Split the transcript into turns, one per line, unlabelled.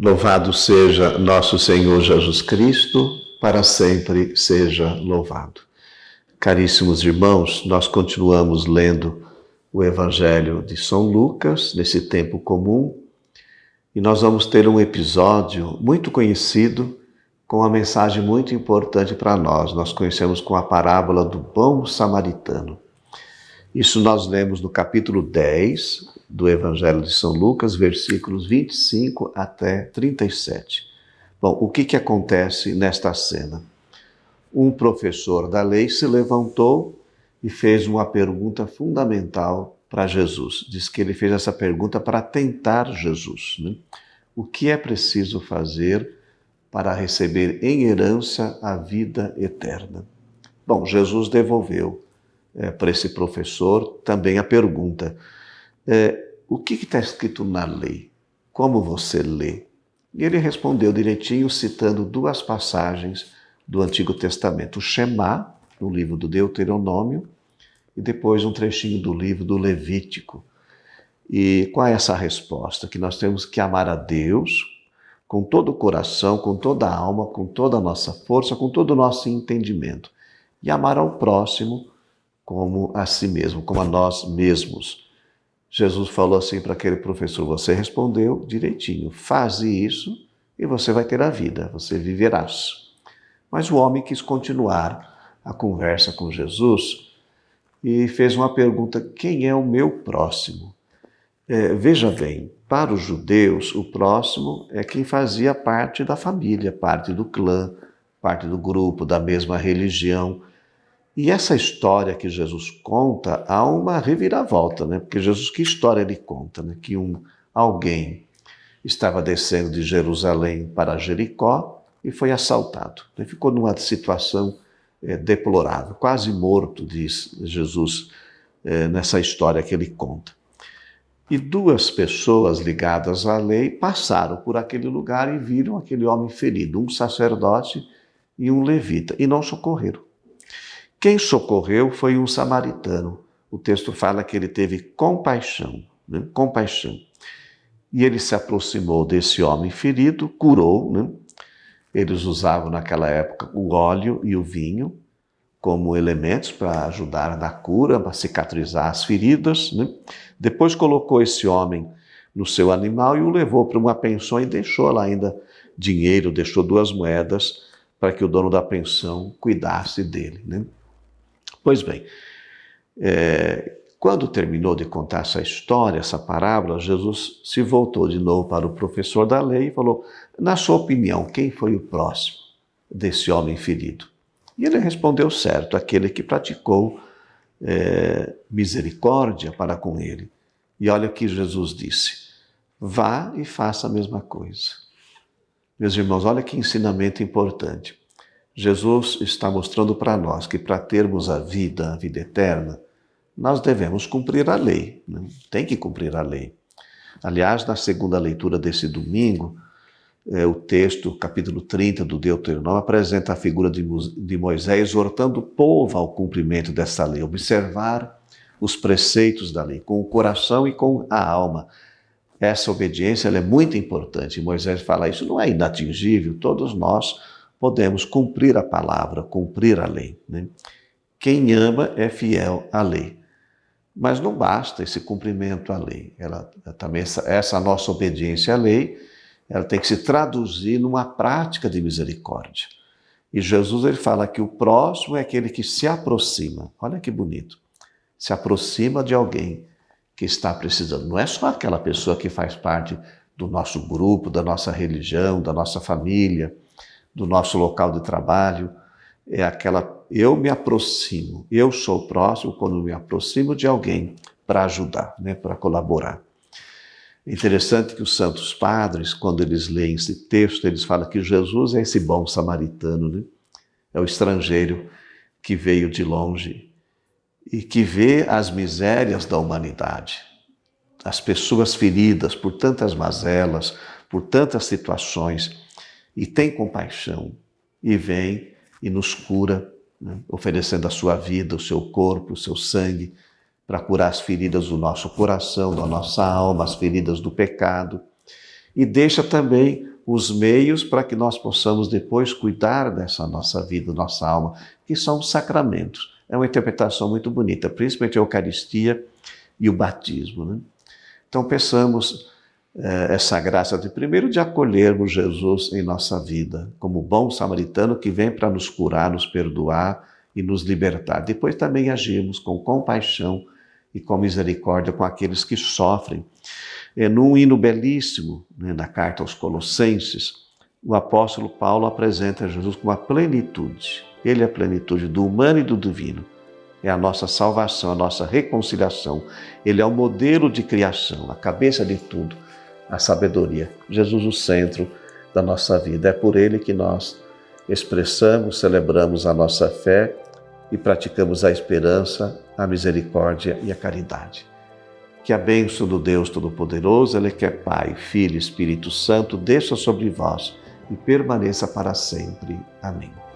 Louvado seja nosso Senhor Jesus Cristo, para sempre seja louvado. Caríssimos irmãos, nós continuamos lendo o Evangelho de São Lucas, nesse tempo comum, e nós vamos ter um episódio muito conhecido, com uma mensagem muito importante para nós. Nós conhecemos com a parábola do bom samaritano. Isso nós lemos no capítulo 10 do Evangelho de São Lucas, versículos 25 até 37. Bom, o que acontece nesta cena? Um professor da lei se levantou e fez uma pergunta fundamental para Jesus. Diz que ele fez essa pergunta para tentar Jesus, né? O que é preciso fazer para receber em herança a vida eterna? Bom, Jesus devolveu para esse professor também a pergunta: o que está escrito na lei? Como você lê? E ele respondeu direitinho, citando duas passagens do Antigo Testamento: o Shema, no livro do Deuteronômio, e depois um trechinho do livro do Levítico. E qual é essa resposta? Que nós temos que amar a Deus com todo o coração, com toda a alma, com toda a nossa força, com todo o nosso entendimento. E amar ao próximo como a si mesmo, como a nós mesmos. Jesus falou assim para aquele professor: você respondeu direitinho, faze isso e você vai ter a vida, você viverás. Mas o homem quis continuar a conversa com Jesus e fez uma pergunta: quem é o meu próximo? Veja bem, para os judeus, o próximo é quem fazia parte da família, parte do clã, parte do grupo, da mesma religião. E essa história que Jesus conta, há uma reviravolta, né? Porque Jesus, que história ele conta? Né? Que alguém estava descendo de Jerusalém para Jericó e foi assaltado. Ele ficou numa situação deplorável, quase morto, diz Jesus, nessa história que ele conta. E duas pessoas ligadas à lei passaram por aquele lugar e viram aquele homem ferido, um sacerdote e um levita, e não socorreram. Quem socorreu foi um samaritano. O texto fala que ele teve compaixão, né? Compaixão. E ele se aproximou desse homem ferido, curou, né? Eles usavam naquela época o óleo e o vinho como elementos para ajudar na cura, para cicatrizar as feridas, né? Depois colocou esse homem no seu animal e o levou para uma pensão e deixou lá ainda dinheiro, deixou 2 moedas para que o dono da pensão cuidasse dele, né? Pois bem, quando terminou de contar essa história, essa parábola, Jesus se voltou de novo para o professor da lei e falou: na sua opinião, quem foi o próximo desse homem ferido? E ele respondeu certo: aquele que praticou misericórdia para com ele. E olha o que Jesus disse: vá e faça a mesma coisa. Meus irmãos, olha que ensinamento importante. Jesus está mostrando para nós que para termos a vida eterna, nós devemos cumprir a lei, né? Tem que cumprir a lei. Aliás, na segunda leitura desse domingo, o texto, capítulo 30 do Deuteronômio, apresenta a figura de Moisés exortando o povo ao cumprimento dessa lei, observar os preceitos da lei, com o coração e com a alma. Essa obediência ela é muito importante. Moisés fala: isso não é inatingível, todos nós podemos cumprir a palavra, cumprir a lei, né? Quem ama é fiel à lei. Mas não basta esse cumprimento à lei. Também essa nossa obediência à lei, ela tem que se traduzir numa prática de misericórdia. E Jesus ele fala que o próximo é aquele que se aproxima. Olha que bonito. Se aproxima de alguém que está precisando. Não é só aquela pessoa que faz parte do nosso grupo, da nossa religião, da nossa família, do nosso local de trabalho. É aquela: eu me aproximo, eu sou próximo quando me aproximo de alguém para ajudar, né, para colaborar. É interessante que os santos padres, quando eles leem esse texto, eles falam que Jesus é esse bom samaritano, né? É o estrangeiro que veio de longe e que vê as misérias da humanidade, as pessoas feridas por tantas mazelas, por tantas situações, e tem compaixão e vem e nos cura, né? Oferecendo a sua vida, o seu corpo, o seu sangue, para curar as feridas do nosso coração, da nossa alma, as feridas do pecado. e deixa também os meios para que nós possamos depois cuidar dessa nossa vida, nossa alma, que são os sacramentos. É uma interpretação muito bonita, principalmente a Eucaristia e o batismo, né? Então peçamos essa graça primeiro de acolhermos Jesus em nossa vida, como bom samaritano que vem para nos curar, nos perdoar e nos libertar. Depois também agirmos com compaixão e com misericórdia com aqueles que sofrem. Num hino belíssimo, né, na carta aos Colossenses, o apóstolo Paulo apresenta Jesus como a plenitude. Ele é a plenitude do humano e do divino. É a nossa salvação, a nossa reconciliação. Ele é o modelo de criação, a cabeça de tudo, a sabedoria. Jesus, o centro da nossa vida. É por ele que nós expressamos, celebramos a nossa fé e praticamos a esperança, a misericórdia e a caridade. Que a bênção do Deus Todo-Poderoso, Ele que é Pai, Filho e Espírito Santo, desça sobre vós e permaneça para sempre. Amém.